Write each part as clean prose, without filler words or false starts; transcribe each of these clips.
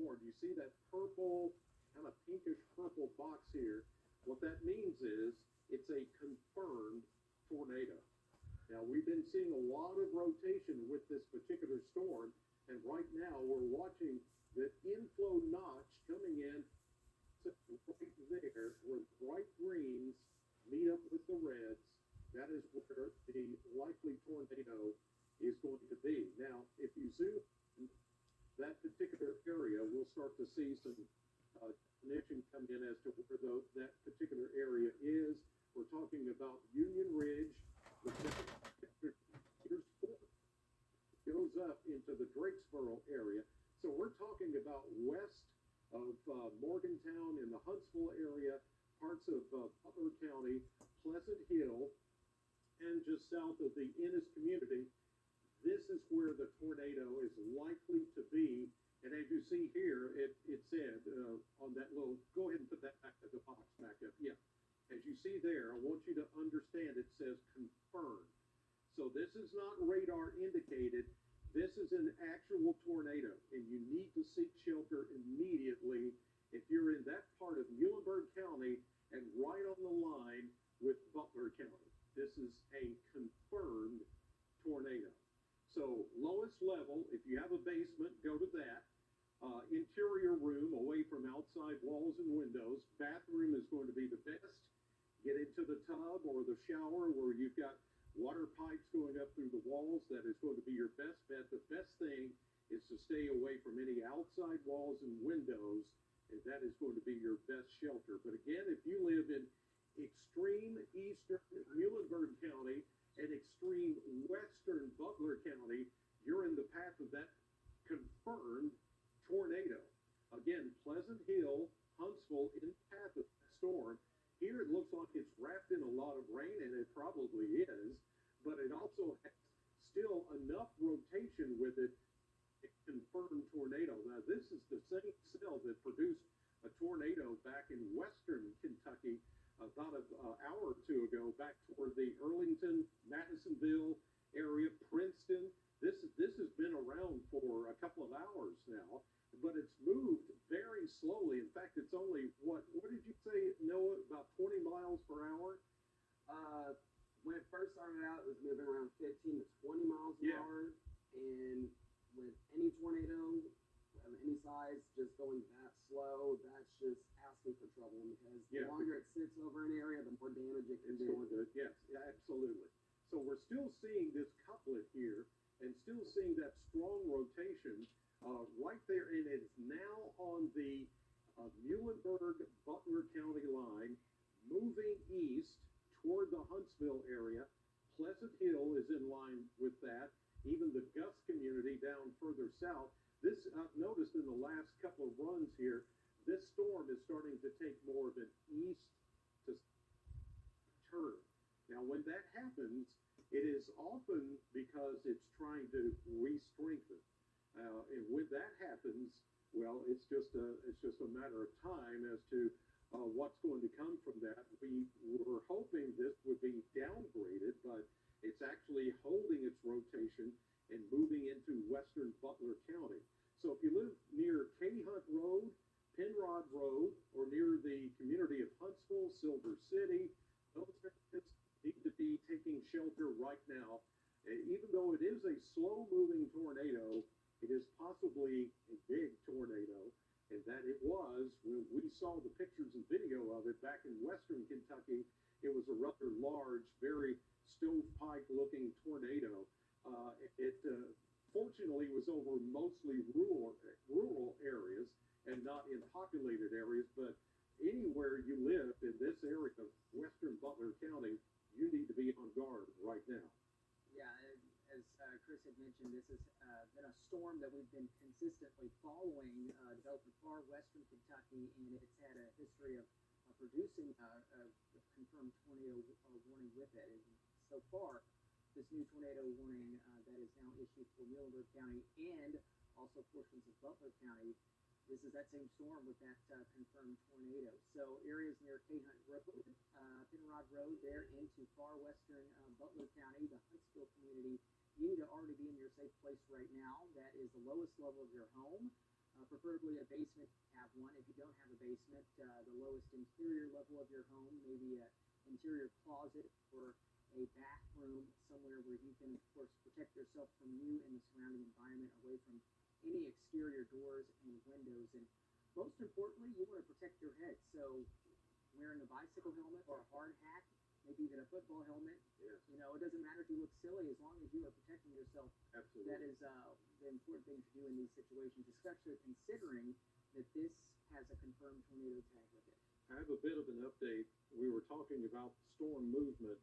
storm. You see that purple, kind of pinkish purple box here. What that means is it's a confirmed tornado. Now, we've been seeing a lot of rotation with this particular storm, and right now we're watching the inflow notch coming in right there where the bright greens meet up with the reds. That is where the likely tornado is going to be. Now, if you zoom in that particular area, we'll start to see some definition come in as to where that particular area is. We're talking about Union Ridge. Goes up into the Drakesboro area. So we're talking about west of Morgantown in the Huntsville area, parts of Butler County, Pleasant Hill, and just south of the Ennis community. This is where the tornado is likely to be. And as you see here, it said on that little, go ahead and put that back at the box back up. Yeah. As you see there, I want you to understand it says confirmed. So this is not radar indicated. This is an actual tornado, and you need to seek shelter immediately if you're in that part of Muhlenberg County and right on the line with Butler County. This is a confirmed tornado. So lowest level, if you have a basement, go to that. Interior room away from outside walls and windows. Bathroom is going to be the best. Get into the tub or the shower where you've got water pipes going up through the walls. That is going to be your best bet. The best thing is to stay away from any outside walls and windows, and that is going to be your best shelter. But again, if you live in extreme eastern Muhlenberg County and extreme western Butler County, you're in the path of that confirmed tornado. Again, Pleasant Hill, Huntsville, in the path of that storm. Here it looks like it's wrapped in a lot of rain, and it probably is, but it also has still enough rotation with it, a confirmed tornado. Now, this is the same cell that produced a tornado back in western Kentucky about an hour or two ago, back toward the Arlington, Madisonville area, Princeton. This has been around for a couple of hours now, but it's moved very slowly. In fact, it's only, what did you say, Noah, about 20 miles per hour? When it first started out, it was moving around 15 to 20 miles an hour. And with any tornado of any size just going that slow, that's just asking for trouble, because the longer it sits over an area, the more damage it can do. Yes, absolutely. So we're still seeing this couplet here and still seeing that strong rotation right there, and it's now on the Muhlenberg-Butler County line, moving east toward the Huntsville area. Pleasant Hill is in line with that. Even the Gus community down further south. This, I've noticed in the last couple of runs here, this storm is starting to take more of an east to turn. Now, when that happens, it is often because it's trying to re-strengthen. And when that happens, well, it's just a matter of time as to what's going to come from that. We were hoping this would be downgraded, but it's actually holding its rotation and moving into western Butler County. So if you live near Katy Hunt Road, Penrod Road, or near the community of Huntsville, Silver City, those areas need to be taking shelter right now. Even though it is a slow-moving tornado, it is possibly a big tornado, and that it was, when we saw the pictures and video of it back in western Kentucky, it was a rather large, very stovepipe-looking tornado. It fortunately was over mostly rural areas and not in populated areas, but anywhere you live in this area of western Butler County, you need to be on guard right now. Yeah, as Chris had mentioned, this has been a storm that we've been consistently following, developed in far western Kentucky, and it's had a history of producing a confirmed tornado warning with it. And so far, this new tornado warning that is now issued for Muhlenberg County and also portions of Butler County, this is that same storm with that confirmed tornado. So areas near Katy Hunt Road, Penrod Road, there into far western Butler County, the Huntsville community, you need to already be in your safe place right now. That is the lowest level of your home. preferably a basement. Have one. If you don't have a basement, the lowest interior level of your home, maybe an interior closet or a bathroom somewhere where you can, of course, protect yourself from you and the surrounding environment, away from any exterior doors and windows. And most importantly, you want to protect your head. So wearing a bicycle helmet or a hard hat, maybe even a football helmet. Yes. It doesn't matter if you look silly, as long as you are protecting yourself. Absolutely. That is the important thing to do in these situations, especially considering that this has a confirmed tornado tag with it. I have a bit of an update. We were talking about storm movement.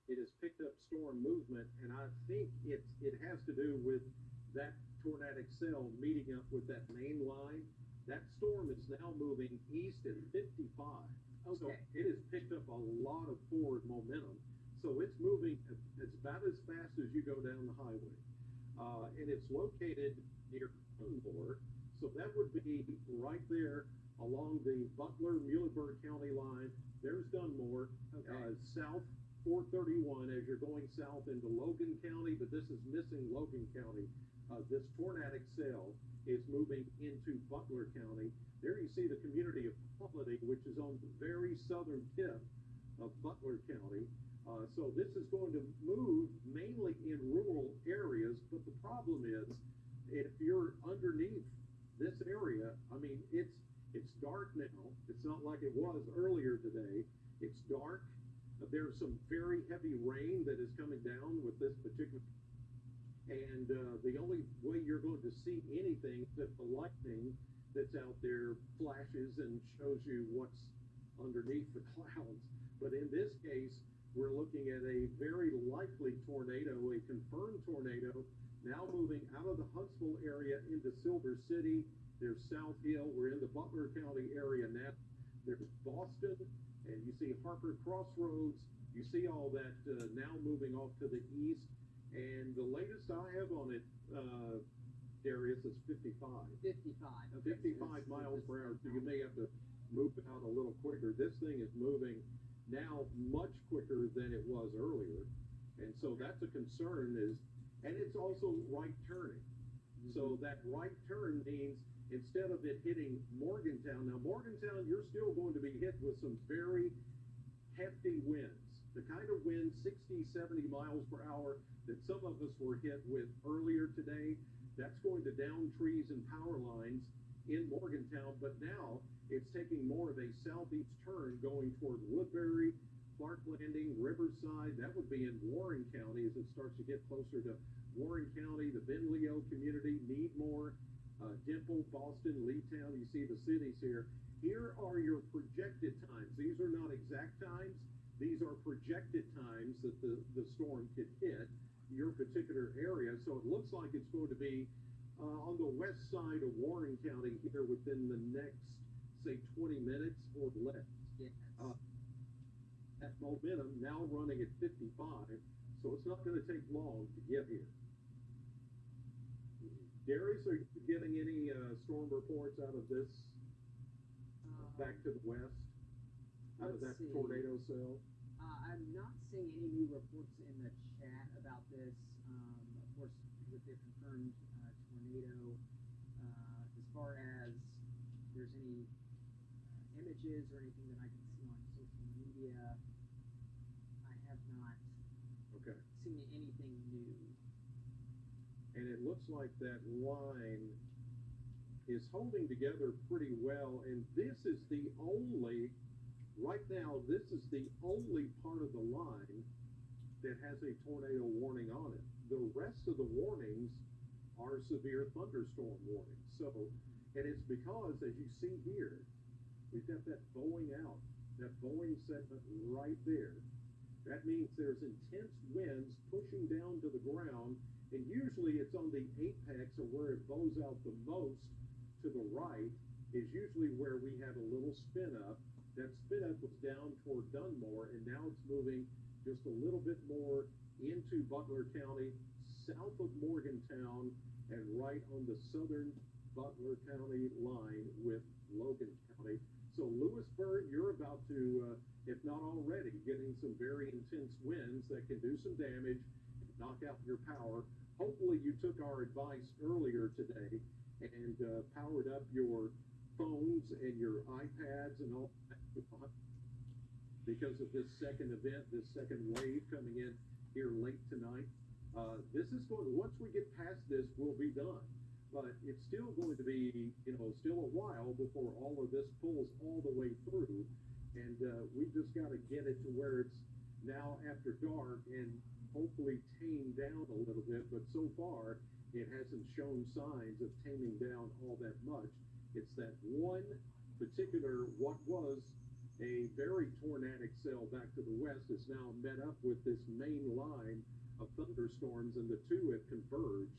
It has picked up storm movement, and I think it has to do with that tornadic cell meeting up with that main line. That storm is now moving east at 55. Okay. So it has picked up a lot of forward momentum. So it's moving, it's about as fast as you go down the highway. And it's located near Dunmore. So that would be right there along the Butler-Muhlenberg County line. There's Dunmore. Okay. South 431 as you're going south into Logan County, but this is missing Logan County. This tornadic cell is moving into Butler County. There you see the community of Quality, which is on the very southern tip of Butler County. So this is going to move mainly in rural areas, but the problem is if you're underneath this area, I mean, it's dark now. It's not like it was earlier today. It's dark. There's some very heavy rain that is coming down with this particular, and the only way you're going to see anything is if the lightning that's out there flashes and shows you what's underneath the clouds. But in this case, we're looking at a very likely tornado, a confirmed tornado, now moving out of the Huntsville area into Silver City. There's South Hill. We're in the Butler County area now. There's Boston, and you see Harper Crossroads. You see all that now moving off to the east. And the latest I have on it, Darius, is 55. 55. Okay. 55 miles per hour, so you may have to move it out a little quicker. This thing is moving now much quicker than it was earlier. And so that's a concern and it's also right turning. Mm-hmm. So that right turn means instead of it hitting Morgantown, now Morgantown, you're still going to be hit with some very hefty winds. The kind of wind, 60, 70 miles per hour that some of us were hit with earlier today, that's going to down trees and power lines in Morgantown, but now it's taking more of a southeast turn going toward Woodbury, Clark Landing, Riverside. That would be in Warren County as it starts to get closer to Warren County, the Ben Leo community, Needmore, Dimple, Boston, Leetown. You see the cities here. Here are your projected times. These are not exact times. These are projected times that the storm could hit your particular area. So it looks like it's going to be on the west side of Warren County here within the next, say, 20 minutes or less. Yes. That momentum now running at 55, so it's not going to take long to get here. Darius, are you getting any storm reports out of this back to the west, out of that tornado cell? I'm not seeing any new reports in the chat about this. Of course, with the confirmed tornado, as far as there's any images or anything that I can see on social media, I have not seen anything new. And it looks like that line is holding together pretty well, and this is the only, right now, this is the only part of the line that has a tornado warning on it. The rest of the warnings are severe thunderstorm warnings. So, and it's because, as you see here, we've got that bowing out, that bowing segment right there. That means there's intense winds pushing down to the ground, and usually it's on the apex or where it bows out the most to the right is usually where we have a little spin up. That spin up was down toward Dunmore, and now it's moving just a little bit more into Butler County, south of Morgantown, and right on the southern Butler County line with Logan County. So Lewisburg, you're about to, if not already, getting some very intense winds that can do some damage, knock out your power. Hopefully you took our advice earlier today and powered up your phones and your iPads and all that because of this second event, this second wave coming in here late tonight. This is going to, once we get past this, we'll be done. But it's still going to be, still a while before all of this pulls all the way through. And we just got to get it to where it's now after dark and hopefully tame down a little bit. But so far, it hasn't shown signs of taming down all that much. It's that one particular, what was a very tornadic cell back to the west is now met up with this main line of thunderstorms, and the two have converged.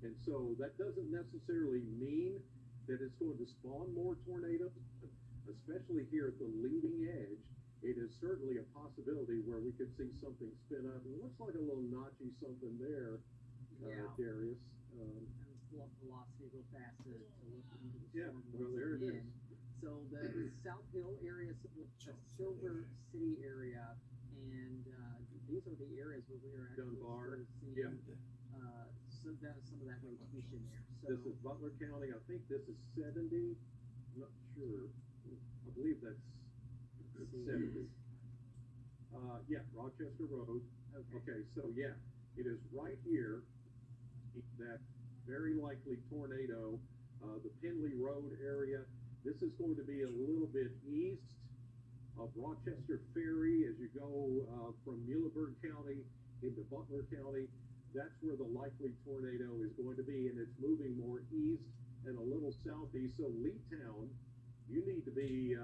And so that doesn't necessarily mean that it's going to spawn more tornadoes, but especially here at the leading edge, it is certainly a possibility where we could see something spin up. It looks like a little notchy something there, Darius. Velocity real fast to look into the Yeah, storm well, once there it again. is. So the South Hill area, so the Silver City area, and these are the areas where we are actually Dunbar, seeing yeah. some of that rotation there. So This is Butler County. I think this is 70. I'm not sure. I believe that's 70. Yeah, Rochester Road. Okay, so yeah, it is right here. That very likely tornado, the Penley Road area. This is going to be a little bit east of Rochester Ferry as you go from Muhlenberg County into Butler County. That's where the likely tornado is going to be, and it's moving more east and a little southeast. So Leetown, you need to be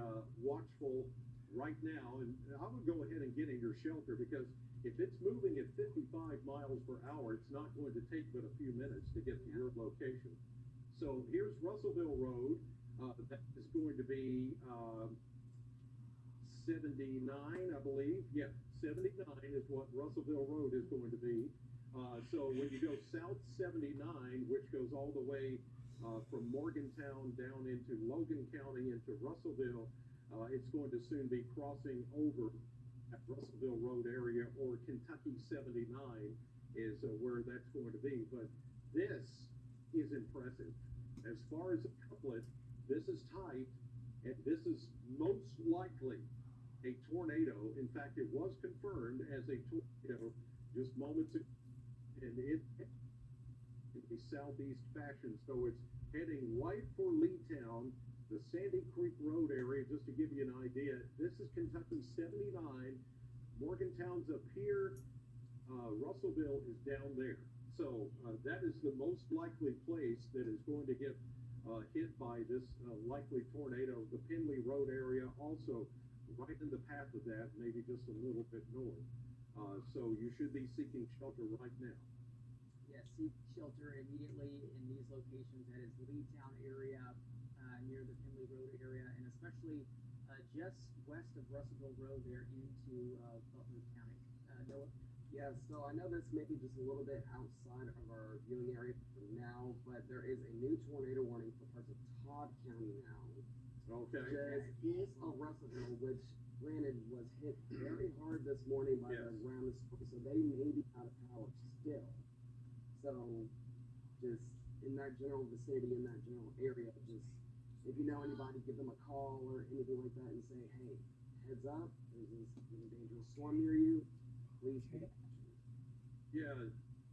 watchful right now, and I would go ahead and get in your shelter because if it's moving at 55 miles per hour, it's not going to take but a few minutes to get to your location. So here's Russellville Road. That is going to be 79, I believe. Yeah, 79 is what Russellville Road is going to be. So when you go south 79, which goes all the way from Morgantown down into Logan County into Russellville, it's going to soon be crossing over at Russellville Road area, or Kentucky 79 is where that's going to be. But this is impressive. As far as a couplet, this is tight, and this is most likely a tornado. In fact, it was confirmed as a tornado just moments ago, and it in a southeast fashion. So it's heading right for Leetown, the Sandy Creek Road area. Just to give you an idea, this is Kentucky 79. Morgantown's up here. Russellville is down there. So that is the most likely place that is going to get hit by this likely tornado. The Penley Road area also right in the path of that, maybe just a little bit north. So you should be seeking shelter right now. yeah, seek shelter immediately in these locations. That is Leetown area, near the Penley Road area, and especially just west of Russellville Road there into Butler County. Noah? Yeah, so I know this may be just a little bit outside of our viewing area for now, but there is a new tornado warning for parts of Todd County now. Okay. Just east of Russellville, which granted was hit very hard this morning by Yes. the ground storm, so they may be out of power still. So just in that general vicinity, in that general area, just if you know anybody, give them a call or anything like that and say, hey, heads up, there's a dangerous storm near you, please take action. Yeah,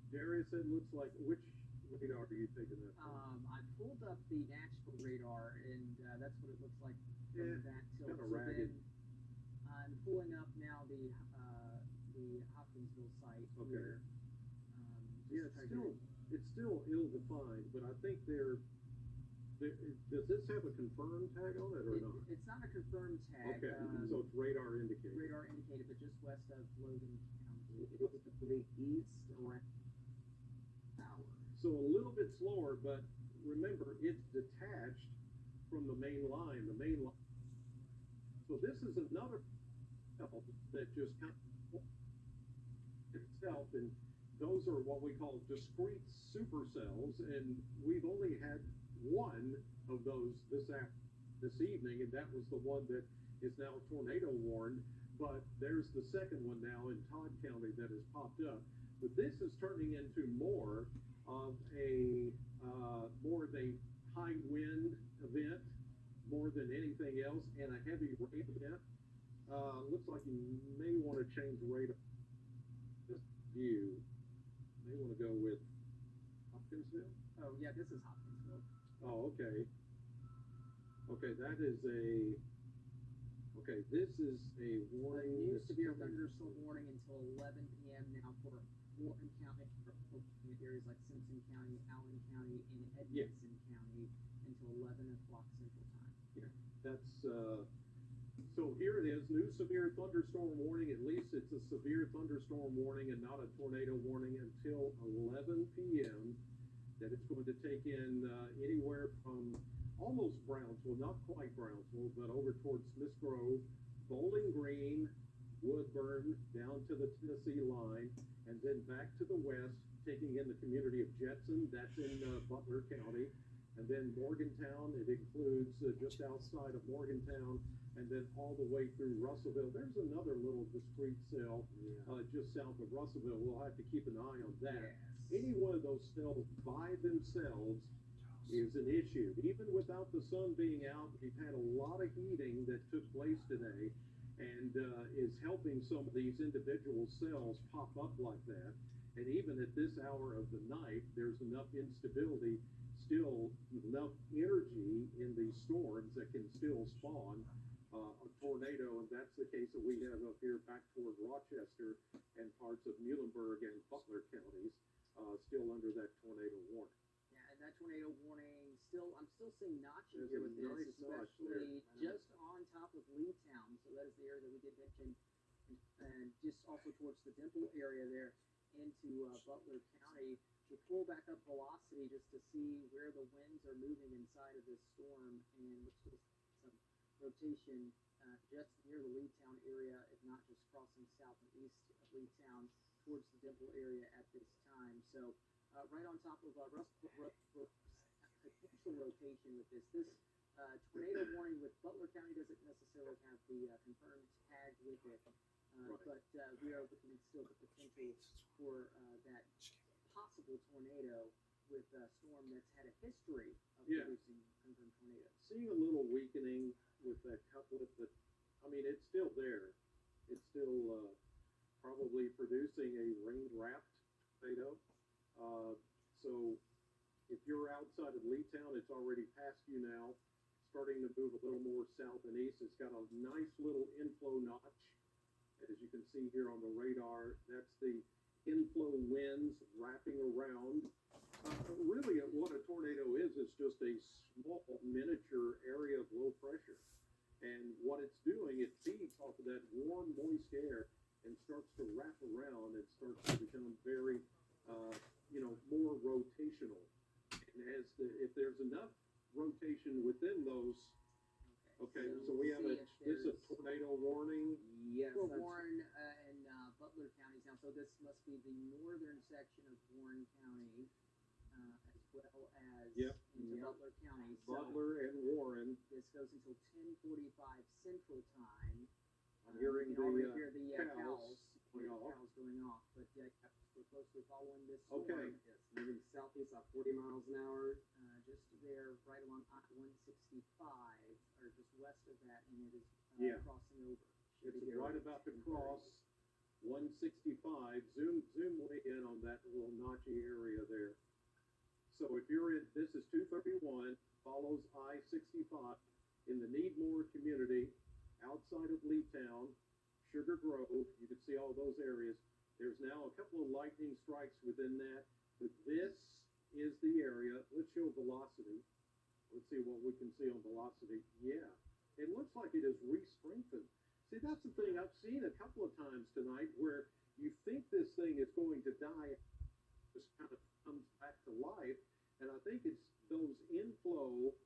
Darius, it looks like, which radar are you taking that from? I pulled up the Nashville radar, and that's what it looks like from Yeah, that tilt. kinda So ragged. then I'm pulling up now the Hopkinsville site Okay. here. Yeah, it's still ill-defined, but I think does this have a confirmed tag on it or not? It's not a confirmed tag. Okay, so it's radar indicated. Radar indicated, but just west of Logan County. It was to the east around hour. So a little bit slower, but remember, it's detached from the main line. So this is another cell that just kind of itself, and those are what we call discrete supercells, and we've only had one of those this evening, and that was the one that is now tornado warned. But there's the second one now in Todd County that has popped up. But this is turning into more of a high wind event more than anything else and a heavy rain event. Looks like you may want to change rate of this view. May want to go with Hopkinsville. Oh, yeah, this is Hopkinsville. Oh, okay. Okay, that is a. Okay, this is a warning. New that's severe coming- thunderstorm warning until 11 p.m. now for Morton County, for areas like Simpson County, Allen County, and Edmonson County until 11 o'clock Central Time. That's so here it is, new severe thunderstorm warning. At least it's a severe thunderstorm warning and not a tornado warning until 11 p.m. That it's going to take in anywhere from almost Brownsville, not quite Brownsville, but over towards Smith Grove, Bowling Green, Woodburn, down to the Tennessee line, and then back to the west, taking in the community of Jetson. That's in Butler County. And then Morgantown, it includes just outside of Morgantown, and then all the way through Russellville. There's another little discrete cell just south of Russellville. We'll have to keep an eye on that. Yes. Any one of those cells by themselves is an issue. Even without the sun being out, we've had a lot of heating that took place today and is helping some of these individual cells pop up like that. And even at this hour of the night, there's enough instability, still enough energy in these storms that can still spawn a tornado. And that's the case that we have up here back toward Rochester and parts of Muhlenberg and Butler counties, still under that tornado warning. Yeah, and that tornado warning I'm still seeing notches There's here a with nice this, notch there. especially just on top of Leetown. So that is the area that we did mention, and just also towards the Dimple area there into Butler County. We pull back up velocity just to see where the winds are moving inside of this storm, and we're still some rotation just near the Leetown area, if not just crossing south and east of Leetown towards the Dimple area at this time. So right on top of potential rotation with this. This tornado warning with Butler County doesn't necessarily have the confirmed tag with it, but we are looking still at the potential for that possible tornado with a storm that's had a history of producing confirmed tornadoes. Seeing a little weakening with that couplet, but I mean, it's still there. It's still probably producing a rain-wrapped tornado. So if you're outside of Leetown, it's already past you now, starting to move a little more south and east. It's got a nice little inflow notch, as you can see here on the radar. That's the inflow winds wrapping around. Really, what a tornado is just a small miniature area of low pressure. And what it's doing, it feeds off of that warm, moist air and starts to wrap around and starts to become very, more rotational. And if there's enough rotation within those, okay, so we have this is a tornado warning. Yes, For that's Warren and Butler counties now, so this must be the northern section of Warren County, as well as into Butler County. So Butler and Warren. this goes until 10:45 Central Time. I'm hearing you can already the hear the cows going off. cows going off, but we're closely following this Okay. storm. yes, moving southeast at 40 miles an hour. Just there, right along I-165, or just west of that, and it is crossing over. It's right about to cross 165. Zoom way in on that little notchy area there. So if you're in, this is 231, follows I-65 in the Needmore community, outside of Leetown, Sugar Grove. You can see all those areas. There's now a couple of lightning strikes within that, but this is the area. Let's show velocity. Let's see what we can see on velocity. Yeah, it looks like it is re-strengthened. See, that's the thing. I've seen a couple of times tonight where you think this thing is going to die, just kind of comes back to life, and I think it's those inflow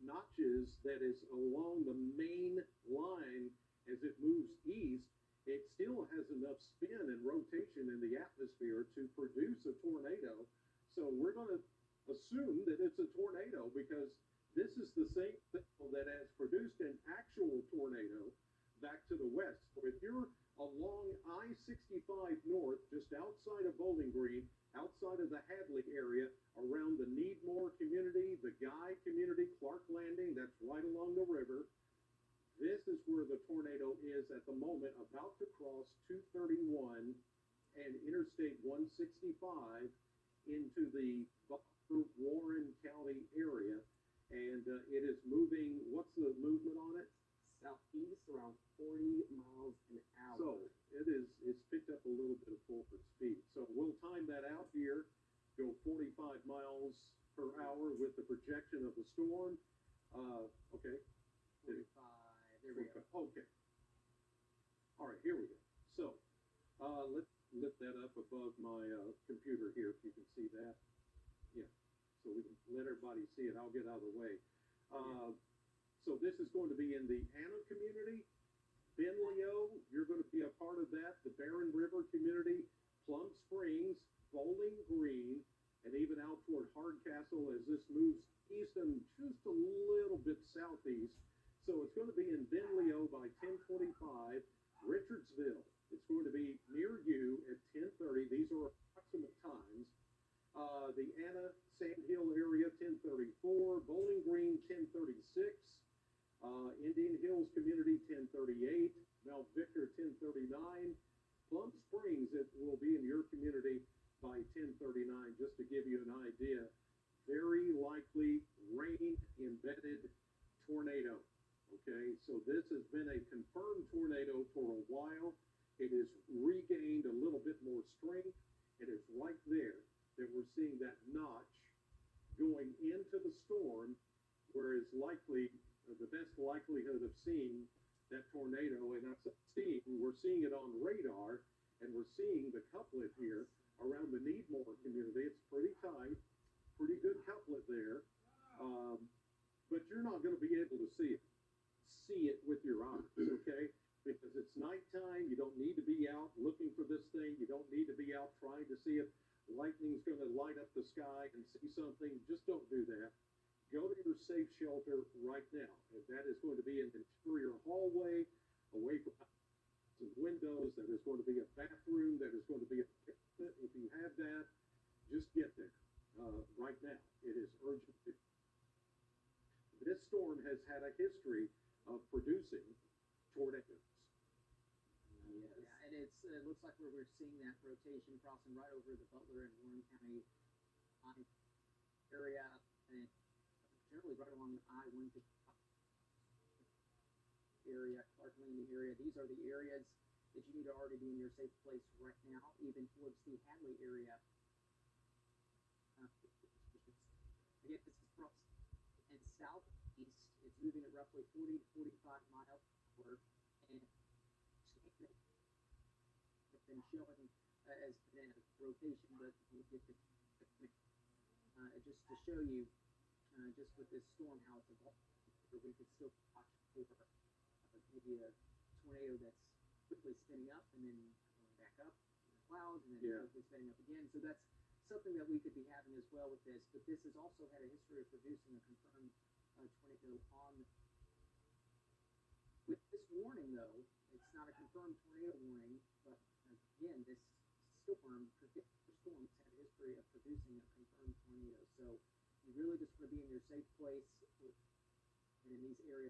notches that is along the main line as it moves east. It still has enough spin and rotation in the atmosphere to produce a tornado. So we're going to assume that it's a tornado because this is the same thing that has produced an actual tornado back to the west. So if you're along I-65 North, just outside of Bowling Green, outside of the Hadley area, around the Needmore community, the Guy community, Clark Landing, that's right along the river. This is where the tornado is at the moment, about to cross 231 and Interstate 165 into the Butler, Warren County area. And it is moving, what's the movement on it? Southeast around 40 miles an hour. So it's picked up a little bit of forward speed. So we'll time that out here, go 45 miles per hour with the projection of the storm. Okay. 45. There we go. Okay. All right, here we go. So let's lift that up above my computer here, if you can see that. Yeah. So we can let everybody see it. I'll get out of the way. So this is going to be in the Anna community, Benleo, you're going to be a part of that, the Barren River community, Plum Springs, Bowling Green, and even out toward Hardcastle as this moves east and just a little bit southeast. So it's going to be in Benleo by 10:25, Richardsville. It's going to be near you at 10:30. These are approximate times. The Anna Sand Hill area 10:34, Bowling Green 10:36. Indian Hills Community 10:38, Mount Victor 10:39, Plum Springs it will be in your community by 10:39. Just to give you an idea, very likely rain embedded tornado. Okay, so this has been a confirmed tornado for a while. It has regained a little bit more strength. It is right there that we're seeing that notch going into the storm, whereas likely the best likelihood of seeing that tornado, and we're seeing it on radar, and we're seeing the couplet here around the Needmore community. It's pretty tight, pretty good couplet there, but you're not going to be able to see it with your eyes, okay? Because it's nighttime, you don't need to be out looking for this thing, you don't need to be out trying to see it. Lightning's going to light up the sky and see something. Just don't do that. Go to your safe shelter right now. And that is going to be an interior hallway, away from some windows. That is going to be a bathroom. That is going to be a basement. If you have that, just get there right now. It is urgent. This storm has had a history of producing tornadoes. Yes. Yeah, and it looks like we're seeing that rotation crossing right over the Butler and Warren County area, and generally right along the I-150 area, Clark Landing area. These are the areas that you need to already be in your safe place right now, even towards the Hadley area. Again, this is from and southeast. It's moving at roughly 40 to 45 miles per hour, and it's been showing as been a rotation, but we'll get to just to show you. Just with this storm, how it's evolved, we could still watch for maybe a tornado that's quickly spinning up and then going back up in the clouds and then quickly spinning up again. So that's something that we could be having as well with this. But this has also had a history of producing a confirmed tornado on. With this warning, though, it's not a confirmed tornado warning, but again, this storm has had a history of producing a confirmed tornado. So you really just want to be in your safe place and in these areas.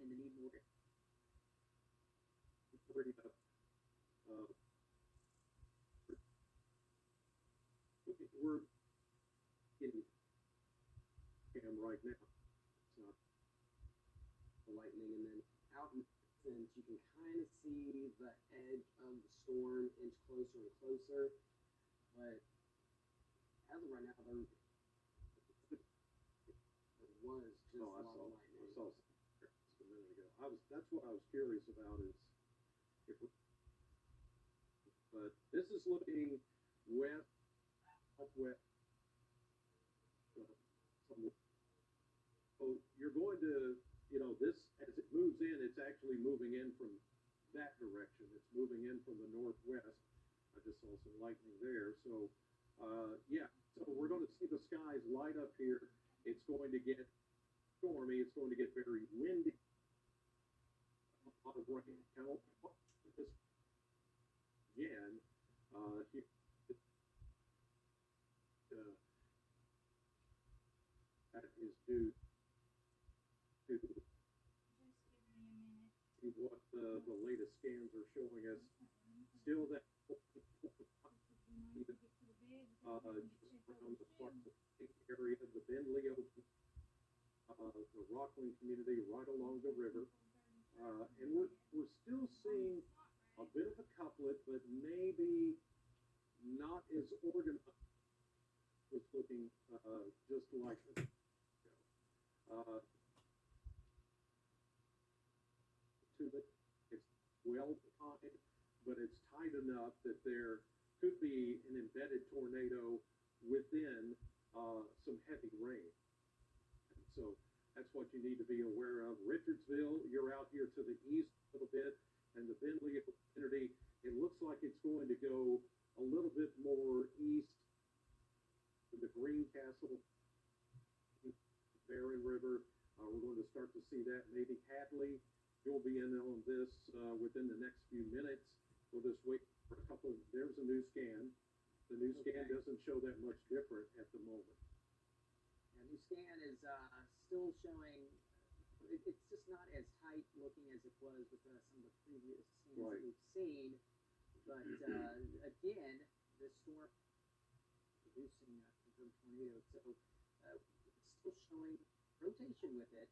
And the need more. We're getting cam right now. It's not the lightning, and then out in the distance, you can kind of see the edge of the storm inch closer and closer. But as of right now, there was just a lot of lightning. I saw just a minute ago. That's what I was curious about is if we, but this is looking west, southwest. So you're going to, this as it moves in, it's actually moving in from that direction. It's moving in from the northwest. I just saw some lightning there. So, so we're going to see the skies light up here. It's going to get stormy. It's going to get very windy, a lot of rain. Kind of this again. Here, uh, that is due to what the latest scans are showing us. Still that just around the Clark area, the Ben Leo, the Rockland community right along the river. And we're still seeing a bit of a couplet, but maybe not as organized. Was looking just like to the it's well tied, but it's tight enough that there could be an embedded tornado within some heavy rain. And so that's what you need to be aware of. Richardsville, you're out here to the east a little bit, and the Ben Leo community, it looks like it's going to go a little bit more east to the Greencastle, Barron River. We're going to start to see that. Maybe Hadley, you'll be in on this within the next few minutes. We'll just wait for a couple. There's a new scan. The new scan doesn't show that much different at the moment. Yeah, new scan is still showing. It's just not as tight looking as it was with some of the previous scans that we've seen. But again, this storm producing confirmed tornadoes, so it's still showing rotation with it.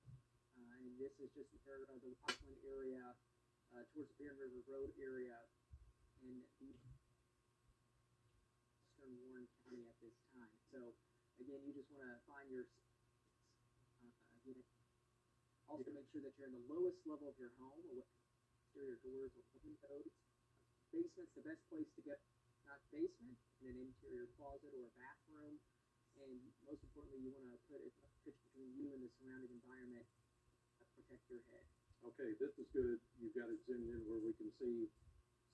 And this is just the Rockland area towards the Bear River Road area in the eastern Warren County at this time. So again, you just want to find your also make sure that you're in the lowest level of your home, or exterior doors or windows. Basement's the best place to get, not basement, in an interior closet or a bathroom. And most importantly, you want to put as much pitch between you and the surrounding environment to protect your head. Okay, this is good. You've got it zoomed in where we can see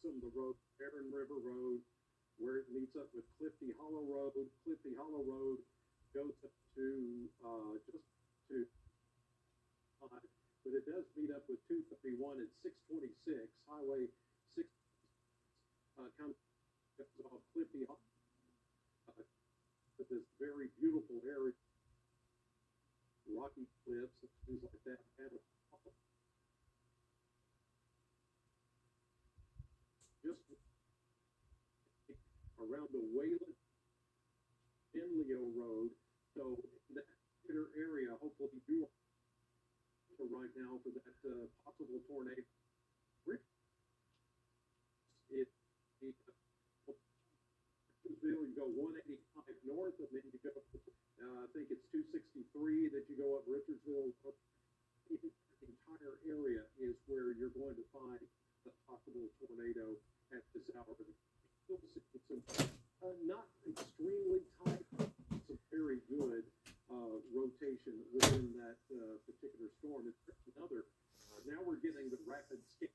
some of the road, Barron River Road, where it meets up with Clifty Hollow Road. Clifty Hollow Road goes up to just to but it does meet up with 231 at 626 Highway 6 comes off Clifty Hollow. This very beautiful area, rocky cliffs and things like that. Just around the Wayland Ben Leo Road. So in that particular area, hopefully you are right now for that possible tornado. You go 185 north, and then you go, I think it's 263 that you go up Richardsville. The entire area is where you're going to find the possible tornado at this hour. It's not extremely tight, some very good rotation within that particular storm. It's another. Now we're getting the rapid scan.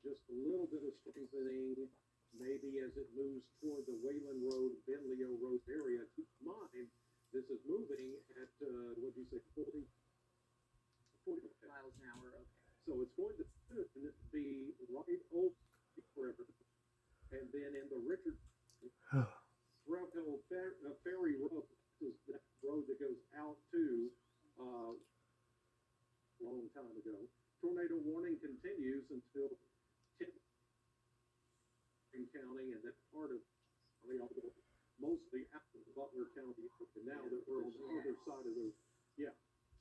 Just a little bit of strengthening, maybe as it moves toward the Wayland Road, Ben Leo Road area. Keep in mind, this is moving at, what did you say, 40 miles an hour. Okay. So it's going to be right over the river, and then in the Richard Ferry Road, this is that road that goes out to a long time ago. Tornado warning continues until County and that part of mostly after Butler County, and now that we're on the other side of those,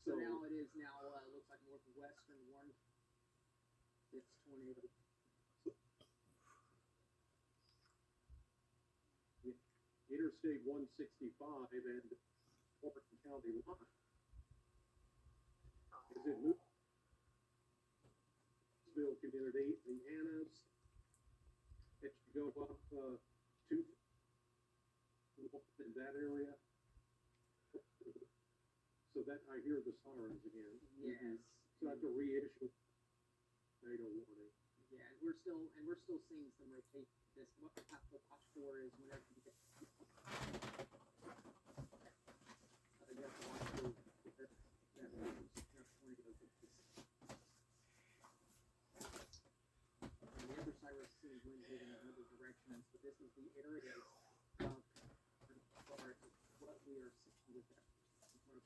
So now it is looks like northwestern Warren. It's tornado. Interstate 165 and Morgan County line. As it moves, community, the Annas. That you go up to in that area. So that I hear the sirens again. Yes. So I have to reissue tornado warning. Yeah, and we're still seeing some rotation. This what we have to watch for is whenever you get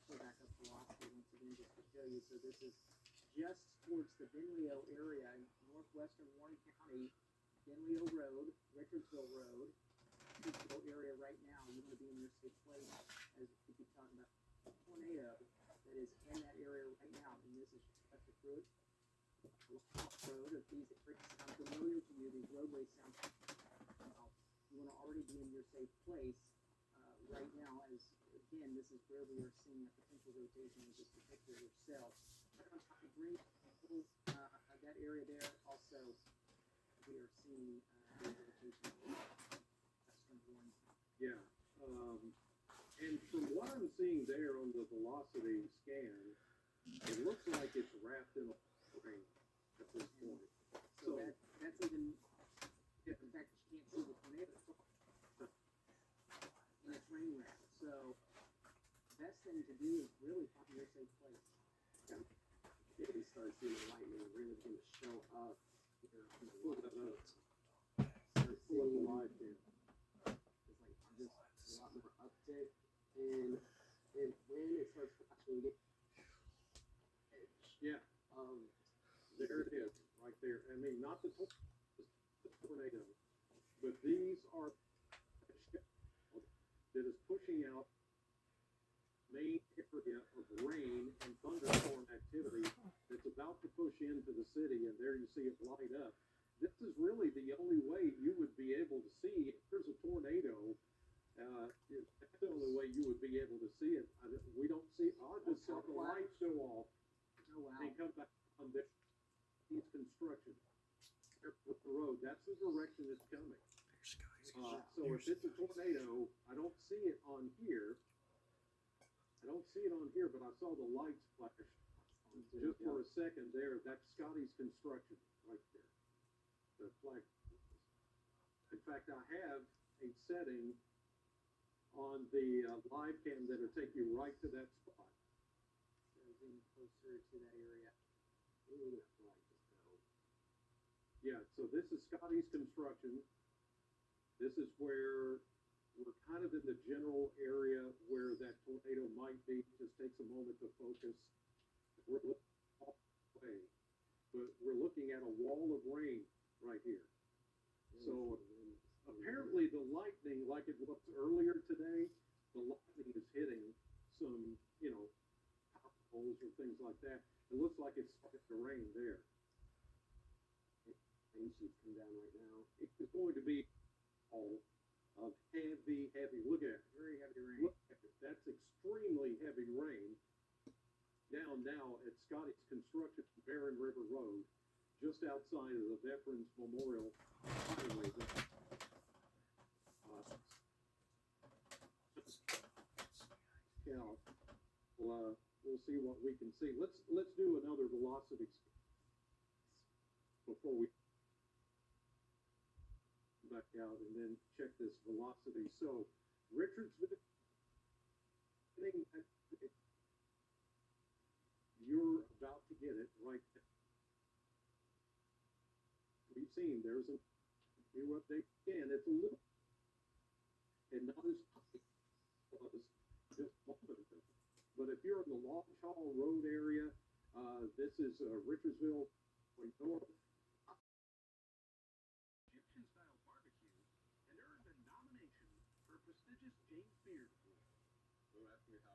pull back up velocity once again just to show you. So this is just towards the Benleo area in northwestern Warren County, Benleo Road, Richardsville Road, Richardsville area right now. You want to be in your safe place as we keep talking about a tornado that is in that area right now. And this is just the road. Road of these areas sound familiar to you. These roadways sound familiar. You want to already be in your safe place right now, as again, this is where we are seeing a potential rotation of this particular cell. Right on top of green, that area there, also we are seeing a rotation of western Warren. Yeah. And from what I'm seeing there on the velocity scan, it looks like it's wrapped in a rain at this point. So that's even, in fact, you can't see the tornado. And it's rain wrapped. So best thing to do is really find your safe place. Yeah. If we start seeing the lightning really begin to show up here on the Pull that up. start Pull up the seeing live cam. it's like just a lot more uptick in when it starts flashing the edge Yeah, of there it is, right there. I mean, not the tornado, but these are that is pushing out main area of rain and thunderstorm activity that's about to push into the city, and there you see it light up. This is really the only way you would be able to see if there's a tornado. That's the only way you would be able to see it. We don't see. I just saw the lights go off. Oh, wow. They come back on this construction. With the road, that's the direction it's coming. So if it's a tornado, I don't see it on here. But I saw the lights flash just for a second there. That's Scotty's construction right there. The flag. In fact, I have a setting on the live cam that'll take you right to that spot. So zoom closer to that area. Ooh, that light just go. Yeah, so this is Scotty's construction. This is where we're kind of in the general area where that tornado might be. It just takes a moment to focus. We're looking all the way, but we're looking at a wall of rain right here. So apparently the lightning, like it was earlier today, the lightning is hitting some, power poles or things like that. It looks like it's starting to rain there. Rain sheets come down right now. It's going to be all of heavy, look at it. Very heavy rain. Look at it. That's extremely heavy rain down now at Scotty's Construction, Barron River Road, just outside of the Veterans Memorial Highway. We'll see what we can see. Let's do another velocity before we back out and then check this velocity. So Richardsville, you're about to get it right there. We've seen there's a new update again. It's a little and not as high as it was just a moment ago. But if you're in the Long Hall Road area, this is Richardsville going north. Egyptian-style barbecue and earned a nomination for prestigious James Beard Award. Don't ask me how.